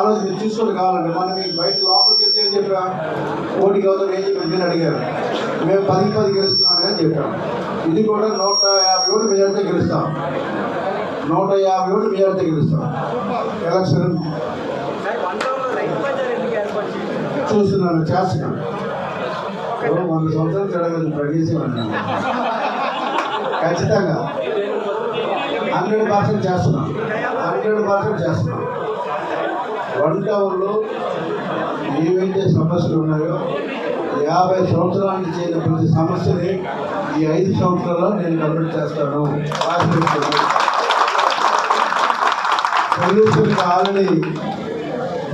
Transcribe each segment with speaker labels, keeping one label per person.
Speaker 1: రోజు మీరు చూసుకొని కావాలండి. మనం మీకు బయట లోపలికి వెళ్తే ఏం చెప్పా, కోటికి అవుతాం ఏం చెప్పి మీరు అడిగారు. మేము 10 గెలుస్తున్నామని అని చెప్పాం. ఇది కూడా 150 ఓట్లు మెజార్టీతో గెలుస్తాం. 150 ఓట్లు మెజార్టీతో గెలుస్తాం. ఎలక్షన్ చూస్తున్నాను, చేస్తున్నాను. 100 సంవత్సరాలు తిరగలేదు ప్రగేసి అన్నాను. ఖచ్చితంగా 100% చేస్తున్నాం. 100% చేస్తున్నాం. వన్ టౌన్లో ఏవైతే సమస్యలు ఉన్నాయో 50 సంవత్సరాల నుంచి చేయని ప్రతి సమస్యని ఈ 5 సంవత్సరాల్లో నేను కంప్లీట్ చేస్తాను. సొల్యూషన్కి ఆల్రెడీ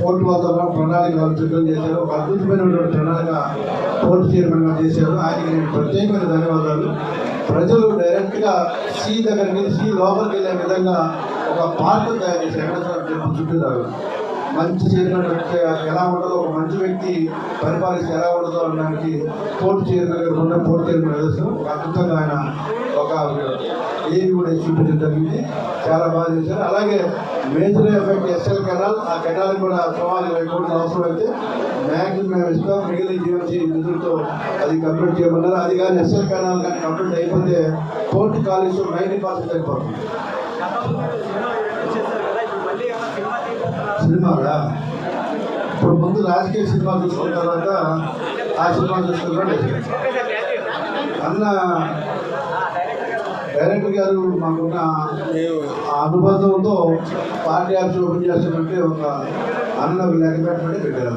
Speaker 1: పోర్టు వాతావరణం ప్రణాళిక సిద్ధం చేశారు. ఒక అద్భుతమైనటువంటి ప్రణాళిక పోర్టు చైర్మన్గా చేశారు. ఆయనకి నేను ప్రత్యేకమైన ధన్యవాదాలు. ప్రజలు డైరెక్ట్గా సీ దగ్గరికి సీ లోపలికి వెళ్ళే విధంగా ఒక పార్క్ తయారు చేసి వెంకటేశ్వర చుట్టూ మంచి చైర్మన్ ఎలా ఉంటుందో, ఒక మంచి వ్యక్తి పరిపాలిస్తే ఎలా ఉంటుందో అనడానికి పోర్టు చైర్మన్ గారు ఉన్న పోర్టు చైర్మన్ ప్రదర్శనం ఒక అద్భుతంగా ఆయన ఒక ఏవి కూడా చూపించడం జరిగింది. చాలా బాగా చేశారు. అలాగే మేజర్ ఎఫెక్ట్ ఎస్ఎల్ కెనాల్, ఆ కెనాల్ కూడా సుమారు 20 కోట్లు అవసరం అయితే మ్యాక్సిమం మేము ఇస్తాం. మిగిలిన జీవనశీ నిధులతో అది కంప్లీట్ చేయమన్నారు. అది కానీ ఎస్ఎల్ కెనాల్ కానీ కంప్లీట్ అయిపోతే పోర్టు కాలుష్యం 90% అయిపోతుంది. సినిమాగా ఇప్పుడు ముందు రాజకీయ సినిమా చూసుకున్న తర్వాత ఆ సినిమా చూసుకున్నాడు అన్న డైరెక్టర్ గారు. మాకున్న అనుబంధంతో పార్టీ ఆఫీస్ ఓపెన్ చేస్తామంటే ఒక అన్న లెక్క పెట్టారు.